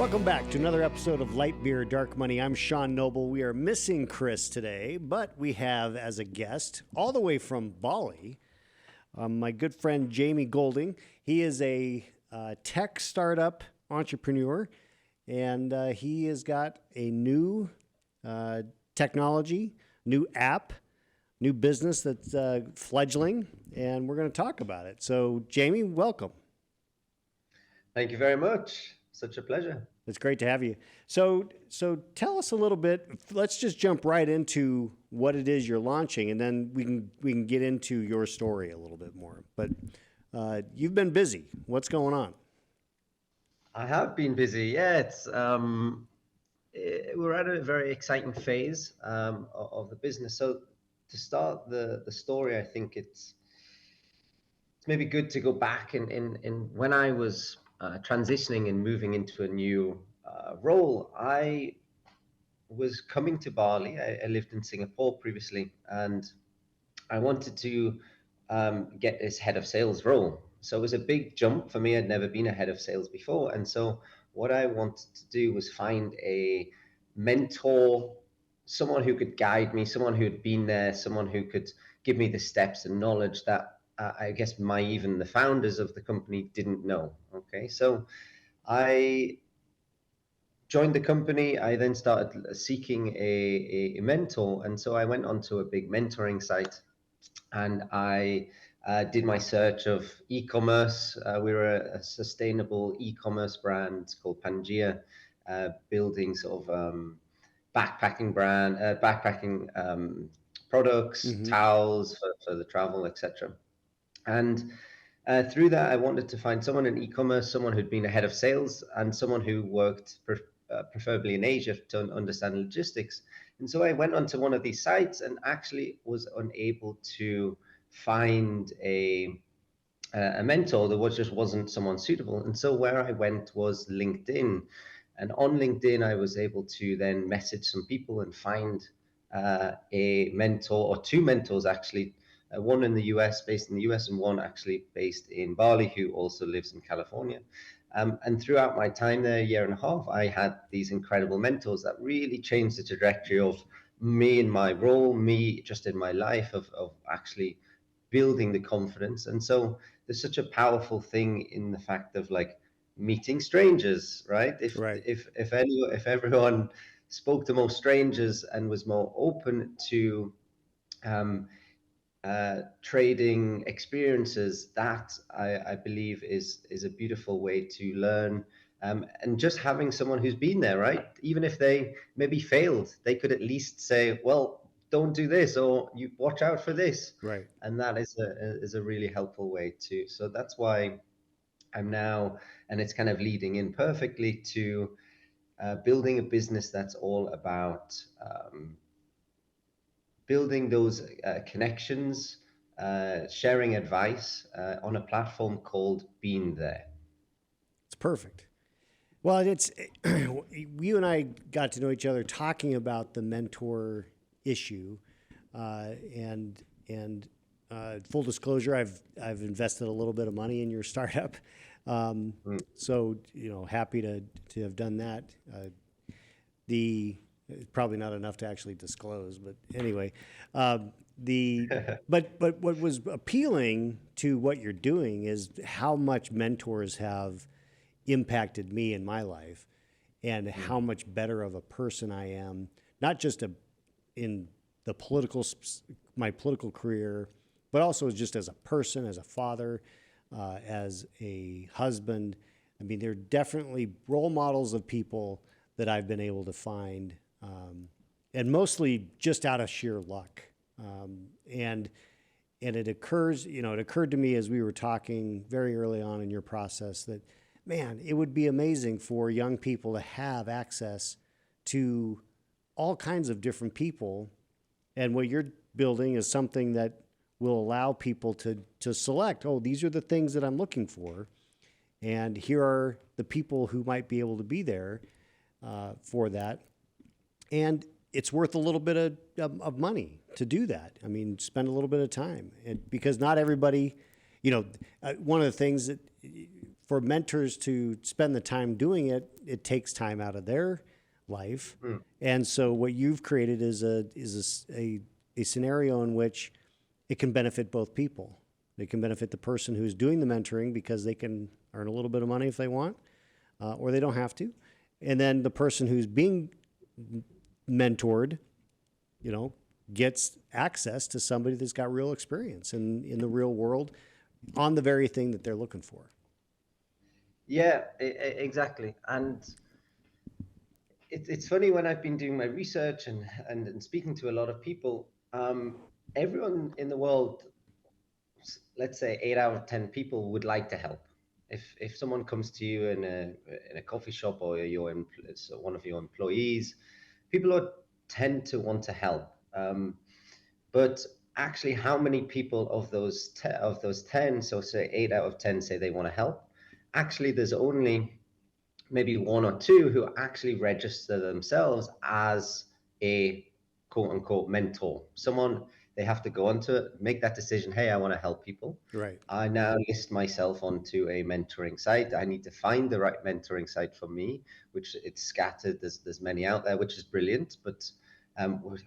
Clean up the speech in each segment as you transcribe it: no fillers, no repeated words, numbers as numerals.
Welcome back to another episode of Light Beer, Dark Money. I'm Sean Noble. We are missing Chris today, but we have as a guest, all the way from Bali, my good friend Jamie Goulding. He is a tech startup entrepreneur, and he has got a new technology, new app, new business that's fledgling, and we're going to talk about it. So, Jamie, welcome. Thank you very much. Such a pleasure. It's great to have you. So tell us a little bit. Let's just jump right into what it is you're launching, and then we can get into your story a little bit more. But you've been busy. What's going on? I have been busy. Yeah, we're at a very exciting phase of the business. So to start the story, I think it's maybe good to go back in when I was transitioning and moving into a new role. I was coming to Bali. I lived in Singapore previously, and I wanted to get this head of sales role. So it was a big jump for me. I'd never been a head of sales before. And so what I wanted to do was find a mentor, someone who could guide me, someone who had been there, someone who could give me the steps and knowledge that I guess even the founders of the company didn't know. Okay, so I joined the company. I then started seeking a mentor. And so I went onto a big mentoring site, and I did my search of e-commerce. We were a sustainable e-commerce brand called Pangea, building sort of backpacking products, towels for the travel, etc. And through that, I wanted to find someone in e-commerce, someone who'd been a head of sales, and someone who worked preferably in Asia to understand logistics. And so I went onto one of these sites and actually was unable to find a mentor. There just wasn't someone suitable. And so where I went was LinkedIn. And on LinkedIn, I was able to then message some people and find a mentor, or two mentors actually, one in the US, based in the US, and one actually based in Bali, who also lives in California. And throughout my time there, a year and a half, I had these incredible mentors that really changed the trajectory of me in my role, me just in my life, of actually building the confidence. And so there's such a powerful thing in the fact of like meeting strangers, right? Right. If everyone spoke to more strangers and was more open to trading experiences, that I believe is a beautiful way to learn. And just having someone who's been there, right? Even if they maybe failed, they could at least say, well, don't do this, or you watch out for this. Right. And that is a really helpful way too. So that's why I'm now, and it's kind of leading in perfectly to building a business that's all about building those connections, sharing advice on a platform called Being There. It's perfect. Well, it's you and I got to know each other talking about the mentor issue, and full disclosure, I've invested a little bit of money in your startup, so happy to have done that. The Probably not enough to actually disclose, but anyway, but what was appealing to what you're doing is how much mentors have impacted me in my life, and how much better of a person I am, not just in the my political career, but also just as a person, as a father, as a husband. I mean, they're definitely role models of people that I've been able to find, and mostly just out of sheer luck. And it occurred to me as we were talking very early on in your process that, man, it would be amazing for young people to have access to all kinds of different people. And what you're building is something that will allow people to select, oh, these are the things that I'm looking for. And here are the people who might be able to be there for that. And it's worth a little bit of money to do that. I mean, spend a little bit of time. And because not everybody, one of the things that for mentors to spend the time doing it, it takes time out of their life. Mm. And so what you've created is a scenario in which it can benefit both people. It can benefit the person who's doing the mentoring because they can earn a little bit of money if they want, or they don't have to. And then the person who's being mentored, you know, gets access to somebody that's got real experience in the real world on the very thing that they're looking for. Yeah, exactly. And it's funny when I've been doing my research and speaking to a lot of people, everyone in the world, let's say 8 out of 10 people would like to help. If someone comes to you in a coffee shop or it's one of your employees, people would tend to want to help. But actually, how many people of those 10, so say 8 out of 10 say they want to help? Actually, there's only maybe one or two who actually register themselves as a quote unquote mentor. Someone, they have to go onto it, make that decision. Hey, I want to help people. Right. I now list myself onto a mentoring site. I need to find the right mentoring site for me, which it's scattered. There's many out there, which is brilliant. But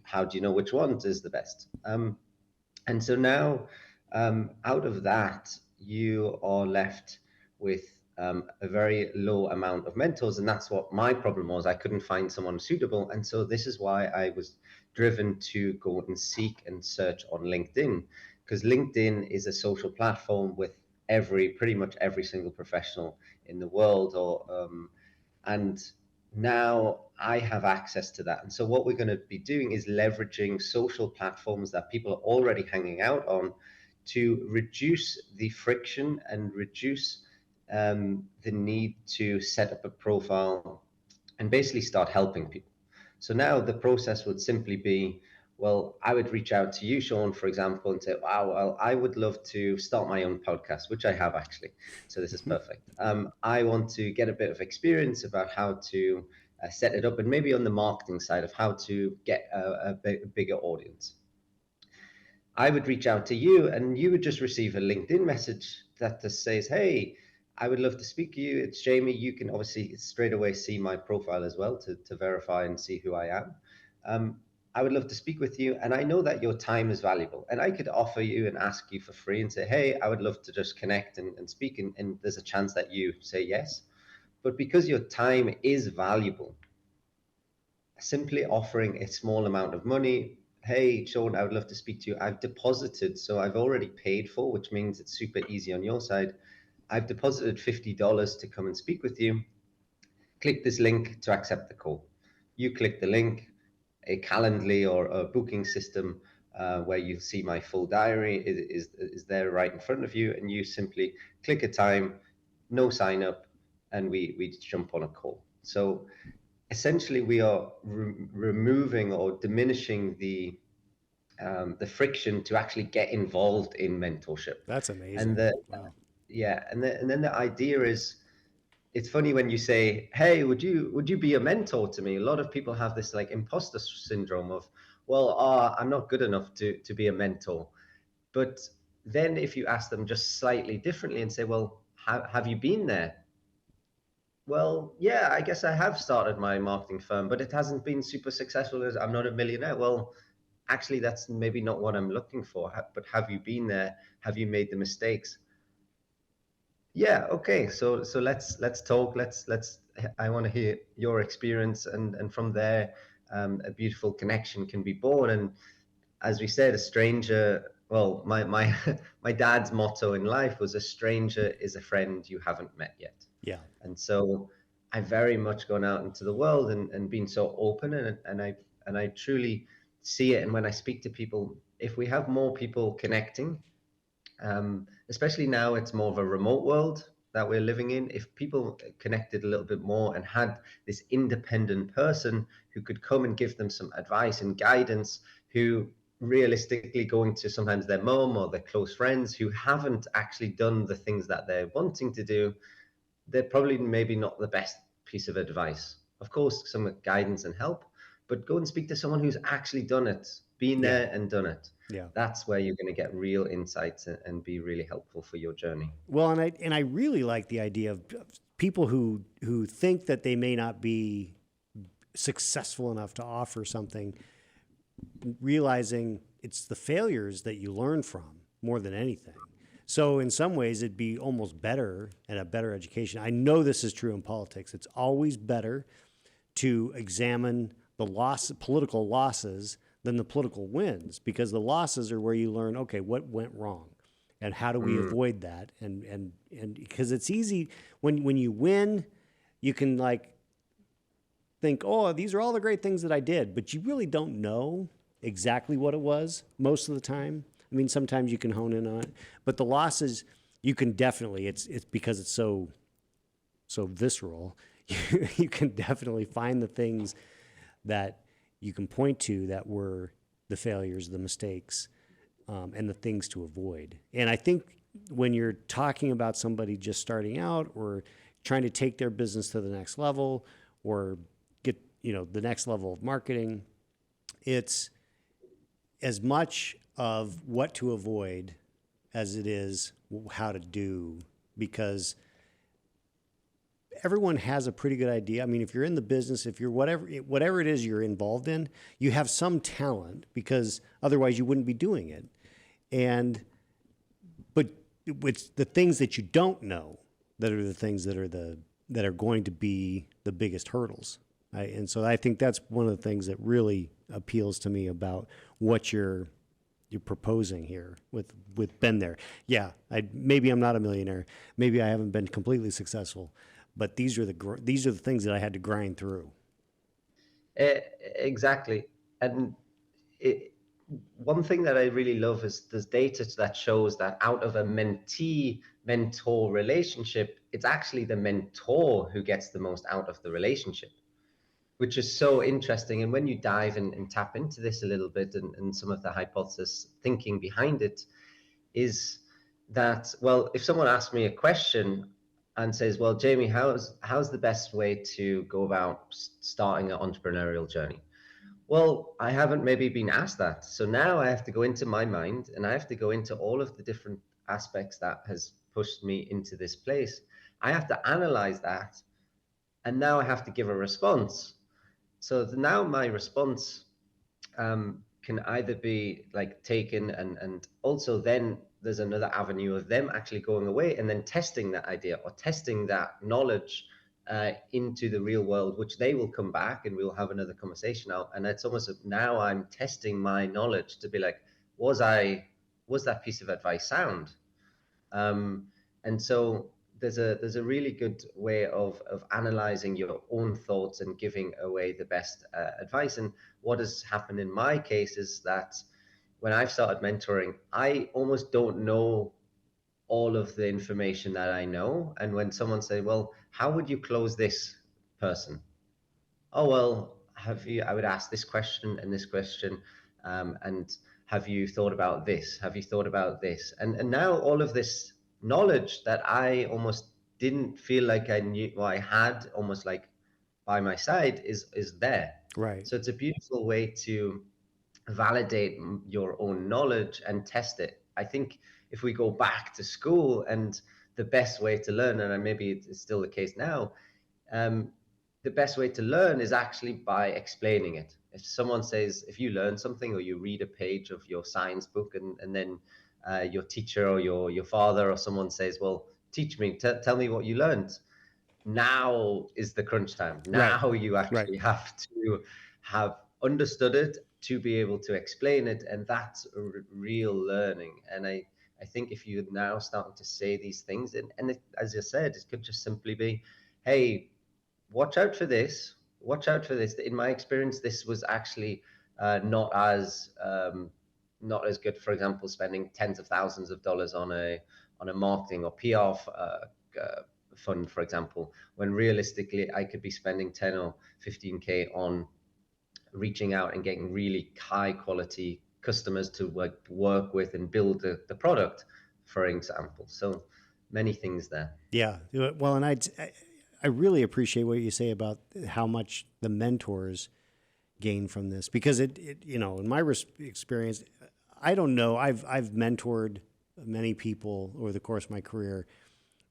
how do you know which one is the best? And so now, out of that, you are left with a very low amount of mentors. And that's what my problem was. I couldn't find someone suitable. And so this is why I was driven to go and seek and search on LinkedIn, because LinkedIn is a social platform with pretty much every single professional in the world, and now I have access to that. And so what we're going to be doing is leveraging social platforms that people are already hanging out on to reduce the friction and reduce the need to set up a profile and basically start helping people. So now the process would simply be, well, I would reach out to you, Sean, for example, and say, wow, well, I would love to start my own podcast, which I have actually. So this is perfect. I want to get a bit of experience about how to set it up, and maybe on the marketing side of how to get a bigger audience. I would reach out to you and you would just receive a LinkedIn message that just says, hey, I would love to speak to you. It's Jamie. You can obviously straight away see my profile as well to verify and see who I am. I would love to speak with you. And I know that your time is valuable. And I could offer you and ask you for free and say, hey, I would love to just connect and speak. And there's a chance that you say yes. But because your time is valuable, simply offering a small amount of money. Hey, Sean, I would love to speak to you. I've deposited, so I've already paid for, which means it's super easy on your side. I've deposited $50 to come and speak with you. Click this link to accept the call. You click the link, a Calendly or a booking system where you see my full diary is there right in front of you, and you simply click a time, no sign up, and we jump on a call. So essentially we are removing or diminishing the friction to actually get involved in mentorship. That's And amazing. the Wow. yeah, and then the idea is, it's funny when you say, hey, would you be a mentor to me? A lot of people have this like imposter syndrome of, well, I'm not good enough to be a mentor. But then if you ask them just slightly differently and say, well, have you been there? Well, yeah, I guess I have started my marketing firm, but it hasn't been super successful as I'm not a millionaire. Well, actually, that's maybe not what I'm looking for. But have you been there? Have you made the mistakes? Yeah, okay. So let's talk. Let's. I want to hear your experience, and from there, a beautiful connection can be born. And as we said, a stranger. Well, my my dad's motto in life was, a stranger is a friend you haven't met yet. Yeah. And so I've very much gone out into the world and been so open, and I truly see it. And when I speak to people, if we have more people connecting, especially now it's more of a remote world that we're living in, if people connected a little bit more and had this independent person who could come and give them some advice and guidance, who realistically going to sometimes their mom or their close friends who haven't actually done the things that they're wanting to do, they're probably maybe not the best piece of advice. Of course, some guidance and help, but go and speak to someone who's actually done it been Yeah. there and done it. Yeah. That's where you're going to get real insights and be really helpful for your journey. Well, and I really like the idea of people who think that they may not be successful enough to offer something, realizing it's the failures that you learn from more than anything. So in some ways, it'd be almost better and a better education. I know this is true in politics. It's always better to examine the political losses than the political wins, because the losses are where you learn, okay, what went wrong and how do we avoid that? And because it's easy when you win, you can like think, oh, these are all the great things that I did, but you really don't know exactly what it was most of the time. I mean, sometimes you can hone in on it, but the losses you can definitely, it's because it's so visceral. You can definitely find the things that you can point to that were the failures, the mistakes, and the things to avoid. And I think when you're talking about somebody just starting out or trying to take their business to the next level or get, the next level of marketing, it's as much of what to avoid as it is how to do, because everyone has a pretty good idea. I mean, if you're in the business, if you're whatever it is you're involved in, you have some talent, because otherwise you wouldn't be doing it. But it's the things that you don't know that are the things that are going to be the biggest hurdles. And so I think that's one of the things that really appeals to me about what you're proposing here with Ben there. Yeah, maybe I'm not a millionaire. Maybe I haven't been completely successful, but these are the things that I had to grind through. Exactly. And it, one thing that I really love is there's data that shows that out of a mentee mentor relationship, it's actually the mentor who gets the most out of the relationship, which is so interesting. And when you dive and tap into this a little bit, and some of the hypothesis thinking behind it is that, well, if someone asks me a question and says, well, Jamie, how's the best way to go about starting an entrepreneurial journey? Well, I haven't maybe been asked that. So now I have to go into my mind and I have to go into all of the different aspects that has pushed me into this place. I have to analyze that. And now I have to give a response. So now my response can either be like taken, and also then there's another avenue of them actually going away and then testing that idea or testing that knowledge into the real world, which they will come back and we'll have another conversation out. And it's almost now I'm testing my knowledge to be like, was that piece of advice sound? And so there's a really good way of analyzing your own thoughts and giving away the best advice. And what has happened in my case is that when I've started mentoring, I almost don't know all of the information that I know. And when someone say, well, how would you close this person? Oh, well, I would ask this question and this question, and have you thought about this? Have you thought about this? And now all of this knowledge that I almost didn't feel like I knew, or I had almost like by my side is there. Right. So it's a beautiful way to validate your own knowledge and test it. I think if we go back to school, and the best way to learn, and maybe it's still the case now, um, the best way to learn is actually by explaining it. If someone says, if you learn something or you read a page of your science book, and then your teacher or your father or someone says, well, teach me, tell me what you learned. Now is the crunch time. Right. Now you Right. actually have to have understood it to be able to explain it. And that's real learning. And I think if you're now starting to say these things, and as you said, it could just simply be, hey, watch out for this. Watch out for this. In my experience, this was actually not as good. For example, spending tens of thousands of dollars on a marketing or PR fund, for example, when realistically I could be spending 10 or 15K on reaching out and getting really high quality customers to work with and build the product, for example. So many things there. Yeah. Well, and I really appreciate what you say about how much the mentors gain from this? Because in my experience, I don't know. I've mentored many people over the course of my career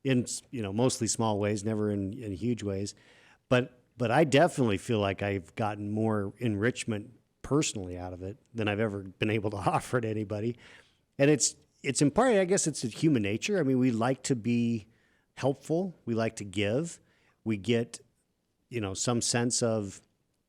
in mostly small ways, never in huge ways, but I definitely feel like I've gotten more enrichment personally out of it than I've ever been able to offer to anybody. And it's in part, I guess, it's a human nature. I mean, we like to be helpful. We like to give. We get some sense of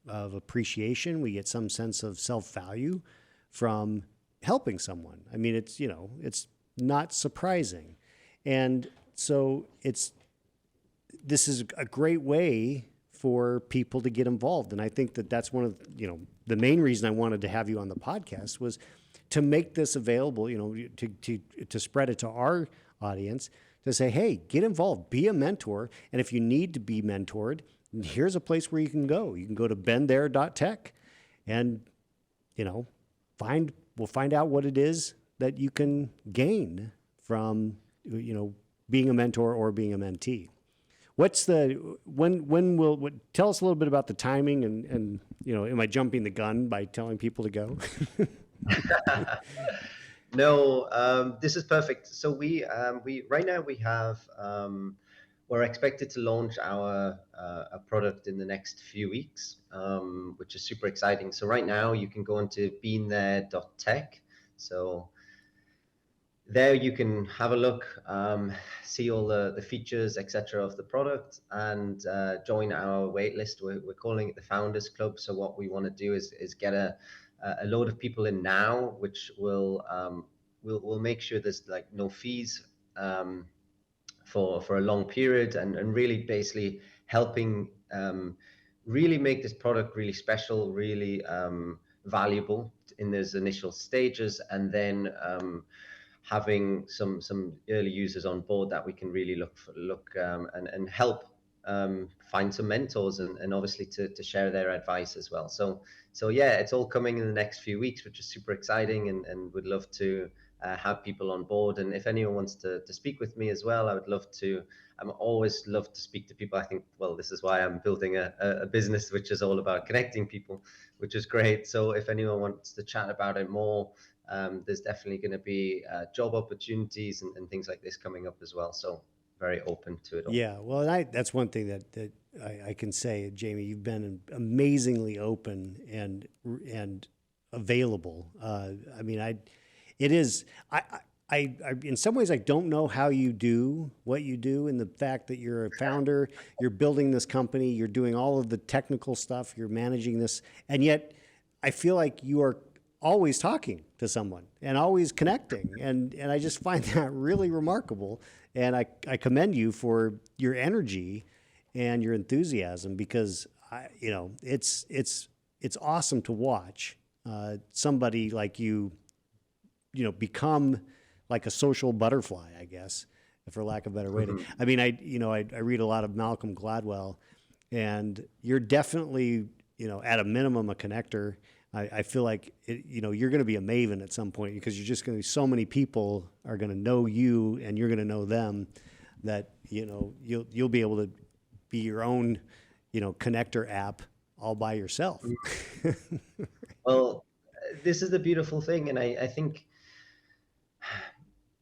appreciation. We get some sense of self value from helping someone. I mean, it's not surprising, and so this is a great way for people to get involved. And I think that that's one of the main reason I wanted to have you on the podcast was to make this available. To spread it to our audience, to say, hey, get involved, be a mentor, and if you need to be mentored, here's a place where you can go. You can go to benthere.tech, and we'll find out what it is that you can gain from being a mentor or being a mentee. What's tell us a little bit about the timing and am I jumping the gun by telling people to go? No, this is perfect. So we right now we have we're expected to launch our a product in the next few weeks, which is super exciting. So right now you can go into beanthere.tech. So there you can have a look, see all the features, etc. of the product, and join our waitlist. We're calling it the Founders Club. So what we want to do is get a load of people in now, which will make sure there's like no fees for a long period, and really basically helping really make this product really special, really valuable in those initial stages, and then having some early users on board that we can really look and help find some mentors, and obviously to share their advice as well. So yeah, it's all coming in the next few weeks, which is super exciting, and would love to have people on board. And if anyone wants to speak with me as well, I would love to. I'm always love to speak to people. I think, well, this is why I'm building a business which is all about connecting people, which is great. So if anyone wants to chat about it more, there's definitely going to be job opportunities and things like this coming up as well. So very open to it all. Yeah, well, that's one thing that I can say, Jamie. You've been amazingly open and available. I mean, it is. I in some ways I don't know how you do what you do, in the fact that you're a founder, you're building this company, you're doing all of the technical stuff, you're managing this, and yet I feel like you are always talking to someone and always connecting, and I just find that really remarkable, and I commend you for your energy and your enthusiasm, because it's awesome to watch somebody like you become like a social butterfly, I guess, for lack of a better way to. I mean, I read a lot of Malcolm Gladwell, and you're definitely at a minimum a connector. I feel like you're going to be a maven at some point, because you're just going to be, so many people are going to know you and you're going to know them, that you'll be able to be your own connector app all by yourself. Well, this is the beautiful thing, and I think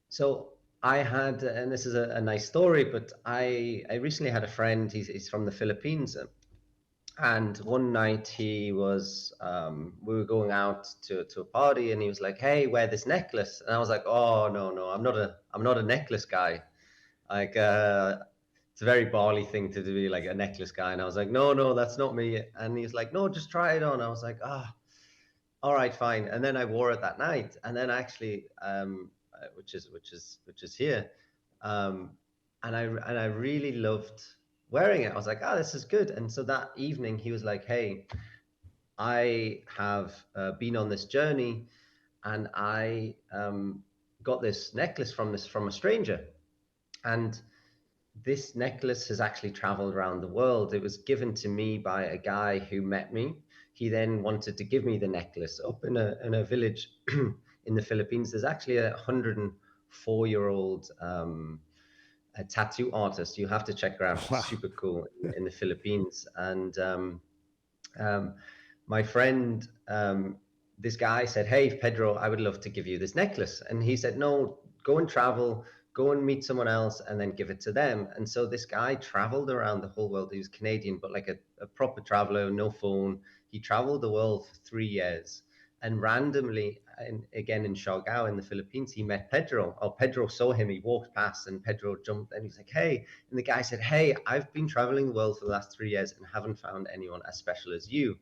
so. I had, and this is a nice story, but I recently had a friend. He's from the Philippines, and one night he was we were going out to a party, and he was like, "Hey, wear this necklace," and I was like, "Oh, no, I'm not a necklace guy." Like it's a very Bali thing to be like a necklace guy, and I was like, "No, that's not me." And he was like, "No, just try it on." I was like, all right, fine. And then I wore it that night, and then actually which is here, um and I really loved wearing it. I was like, this is good. And so that evening he was like, "Hey, I have been on this journey, and I got this necklace from a stranger, and this necklace has actually traveled around the world. It was given to me by a guy who met me. He then wanted to give me the necklace up in a village in the Philippines. There's actually a 104-year-old a tattoo artist. You have to check her out. She's Wow. super cool in the Philippines. And my friend, this guy said, "Hey, Pedro, I would love to give you this necklace." And he said, "No, go and travel, go and meet someone else, and then give it to them." And so this guy traveled around the whole world. He was Canadian, but like a proper traveler, no phone. He traveled the world for 3 years. And randomly, again in Siargao in the Philippines, he met Pedro. Oh, Pedro saw him. He walked past, and Pedro jumped, and he's like, "Hey!" And the guy said, "Hey, I've been traveling the world for the last 3 years and haven't found anyone as special as you.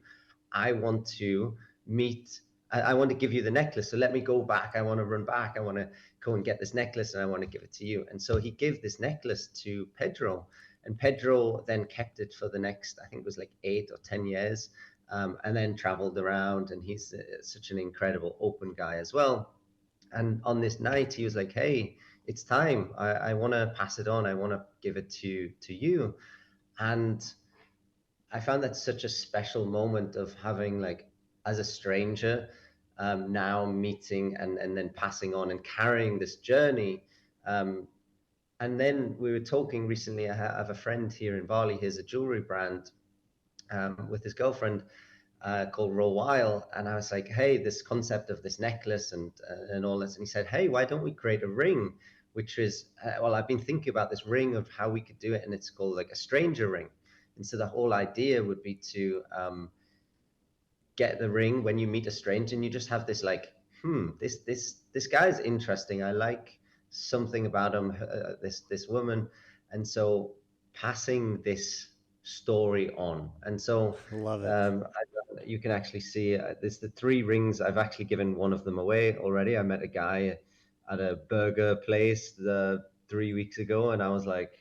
I want to meet, I want to give you the necklace. So let me go back. I want to run back. I want to go and get this necklace and I want to give it to you." And so he gave this necklace to Pedro. And Pedro then kept it for the next, I think it was like 8 or 10 years, and then traveled around. And he's such an incredible open guy as well. And on this night, he was like, "Hey, it's time. I want to pass it on. I want to give it to you." And I found that such a special moment of having, like, as a stranger, now meeting and then passing on and carrying this journey. Um, and then we were talking recently. I have a friend here in Bali. He has a jewelry brand, with his girlfriend, called Row, and I was like, "Hey, this concept of this necklace and all this," and he said, "Hey, why don't we create a ring?" Which is, well, I've been thinking about this ring of how we could do it, and it's called like a stranger ring. And so the whole idea would be to, get the ring when you meet a stranger, and you just have this like, this guy's interesting. I like something about him. This woman, and so passing this story on. And so, Love it. you can actually see, there's the three rings. I've actually given one of them away already. I met a guy at a burger place 3 weeks ago, and I was like,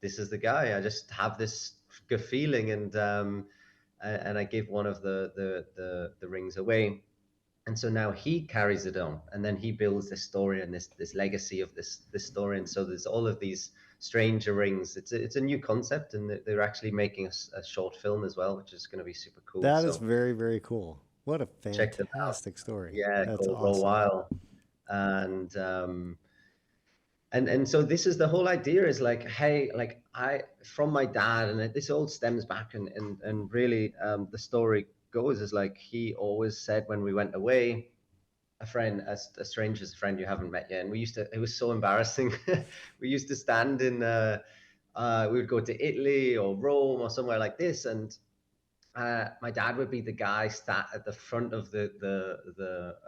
"This is the guy." I just have this good feeling, and I gave one of the rings away. And so now he carries it on, and then he builds this story and this legacy of this story. And so there's all of these stranger rings. It's a new concept, and they're actually making a short film as well, which is going to be super cool. That is So very, very cool. What a check them out. fantastic story. Yeah, That's called Roll awesome. While. And and so this is the whole idea, is like, hey, like, I, from my dad, and this all stems back, and really, the story goes is like, he always said when we went away, a friend, a stranger's friend you haven't met yet, and we used to, it was so embarrassing. We used to stand in, we would go to Italy or Rome or somewhere like this, and my dad would be the guy sat at the front of the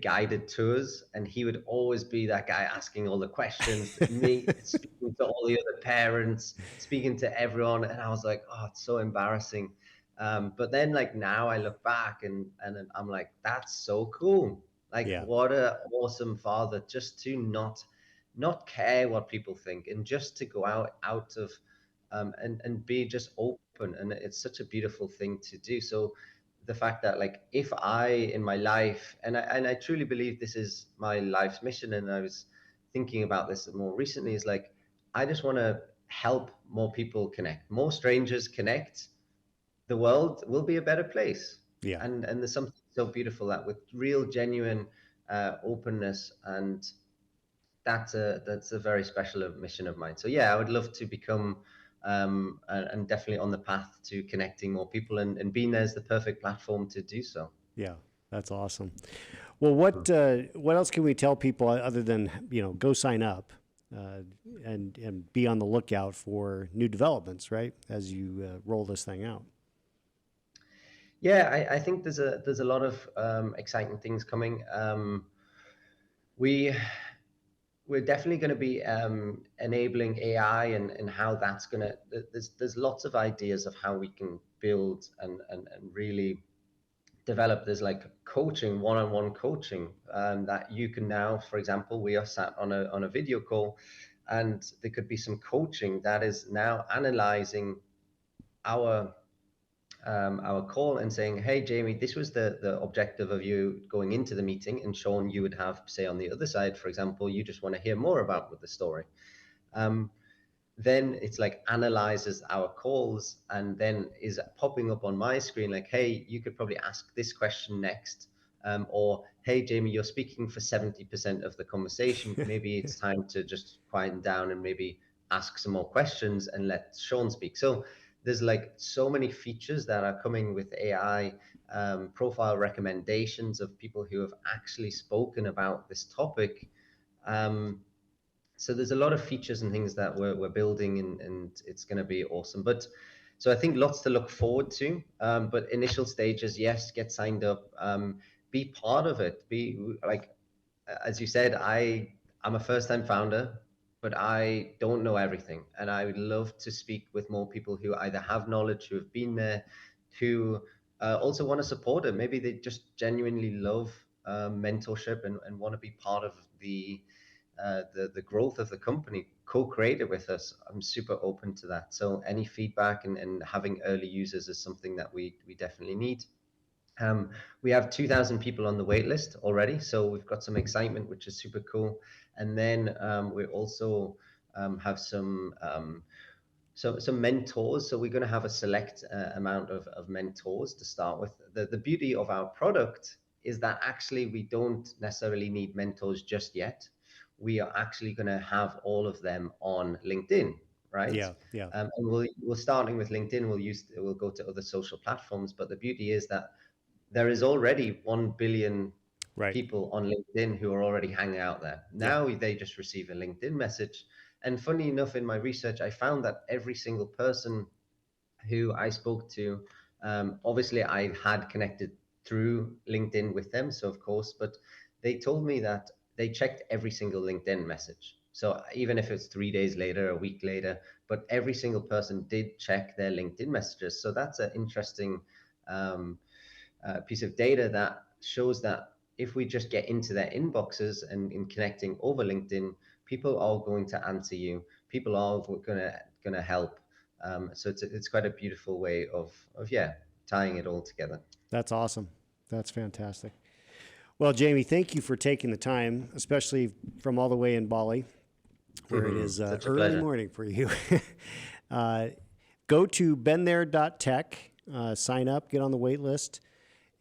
guided tours, and he would always be that guy asking all the questions, me speaking to all the other parents, speaking to everyone. And I was like, "Oh, it's so embarrassing." But then, like, now I look back, and I'm like, "That's so cool. Like, Yeah. what a awesome father, just to not care what people think, and just to go out of, and be just open. And it's such a beautiful thing to do. So the fact that, like, if I, in my life, and I truly believe this is my life's mission, and I was thinking about this more recently, is like, I just want to help more people connect, more strangers connect. The world will be a better place. Yeah. And there's something so beautiful that, with real genuine, openness, and that's a very special mission of mine. So yeah, I would love to become, and definitely on the path to connecting more people, and being there's the perfect platform to do so. Yeah. That's awesome. Well, what else can we tell people other than, go sign up, uh, and be on the lookout for new developments, right? As you roll this thing out. Yeah, I think there's a lot of, exciting things coming. We we're definitely going to be, enabling AI, and how that's going to. There's lots of ideas of how we can build and really develop. There's like coaching, one-on-one coaching, that you can now, for example, we are sat on a video call, and there could be some coaching that is now analyzing our, our call, and saying, "Hey, Jamie, this was the objective of you going into the meeting, and Sean, you would have, say, on the other side, for example, you just want to hear more about with the story." Um, then it's like analyzes our calls, and then is popping up on my screen like, "Hey, you could probably ask this question next," or, "Hey, Jamie, you're speaking for 70% of the conversation. Maybe it's time to just quieten down and maybe ask some more questions and let Sean speak." So there's like so many features that are coming with AI, profile recommendations of people who have actually spoken about this topic. Um, so there's a lot of features and things that we're building, and it's going to be awesome. But so I think lots to look forward to. But initial stages, yes, get signed up, be part of it, be like, as you said, I'm a first time founder, but I don't know everything, and I would love to speak with more people who either have knowledge, who have been there, who also want to support it. Maybe they just genuinely love mentorship and want to be part of the growth of the company, co-create it with us. I'm super open to that. So any feedback and having early users is something that we definitely need. Um, we have 2,000 people on the wait list already, so we've got some excitement, which is super cool. And then we also have some mentors. So we're going to have a select amount of mentors to start with. The beauty of our product is that actually we don't necessarily need mentors just yet. We are actually going to have all of them on LinkedIn, right? Yeah, yeah, And we're starting with LinkedIn. We'll go to other social platforms, but the beauty is that there is already 1 billion right. people on LinkedIn who are already hanging out there. Yeah, Now they just receive a LinkedIn message. And funny enough, in my research, I found that every single person who I spoke to, obviously I had connected through LinkedIn with them, so of course, but they told me that they checked every single LinkedIn message. So even if it's 3 days later, a week later, but every single person did check their LinkedIn messages. So that's an interesting um, piece of data that shows that if we just get into their inboxes and in connecting over LinkedIn, people are going to answer you. People are gonna help. So it's quite a beautiful way of yeah, tying it all together. that's awesome. That's fantastic. Well, Jamie, thank you for taking the time, especially from all the way in Bali, where it is Such a early pleasure. morning for you. uh, Go to beenthere.tech, sign up, get on the wait list.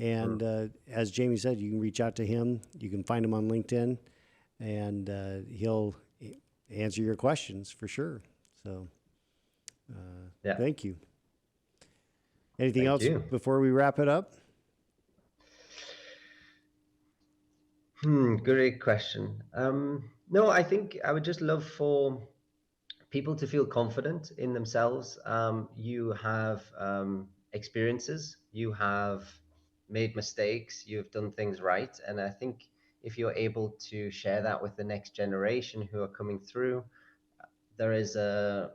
Mm. And as Jamie said, you can reach out to him. You can find him on LinkedIn, and he'll answer your questions for sure. So Yeah, thank you. Anything thank else you. before we wrap it up? Great question. No, I think I would just love for people to feel confident in themselves. You have experiences, you have made mistakes, you've done things right. And I think if you're able to share that with the next generation who are coming through, there is a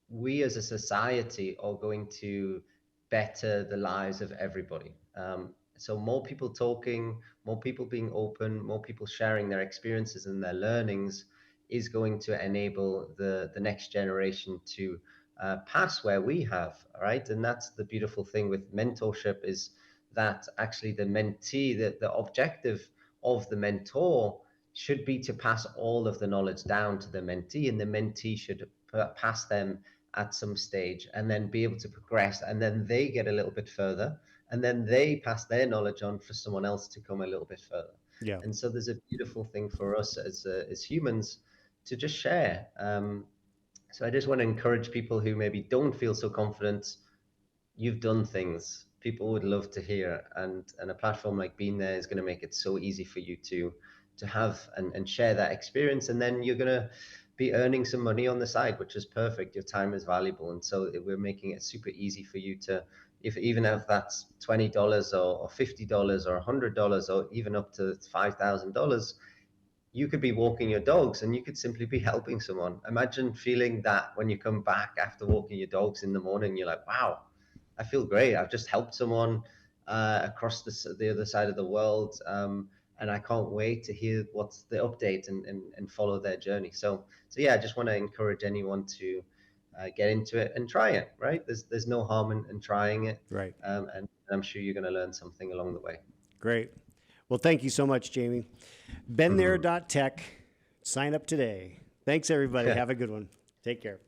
we as a society are going to better the lives of everybody. So more people talking, more people being open, more people sharing their experiences and their learnings is going to enable the next generation to pass where we have, right? And that's the beautiful thing with mentorship is that actually the mentee, the objective of the mentor should be to pass all of the knowledge down to the mentee, and the mentee should pass them at some stage and then be able to progress, and then they get a little bit further, and then they pass their knowledge on for someone else to come a little bit further. Yeah, And so there's a beautiful thing for us as humans to just share. So I just want to encourage people who maybe don't feel so confident. You've done things people would love to hear, and a platform like Being There is going to make it so easy for you to have and share that experience, and then you're going to be earning some money on the side, which is perfect. Your time is valuable, and so we're making it super easy for you to, if even if that's $20 or $50 or $100 or even up to $5,000, you could be walking your dogs and you could simply be helping someone. Imagine feeling that when you come back after walking your dogs in the morning, you're like, wow, I feel great. I've just helped someone across the other side of the world. And I can't wait to hear what's the update and follow their journey. So yeah, I just want to encourage anyone to get into it and try it, right? There's no harm in trying it. right. And I'm sure you're going to learn something along the way. Great. Well, thank you so much, Jamie. Beenthere.tech. Sign up today. Thanks, everybody. Have a good one. Take care.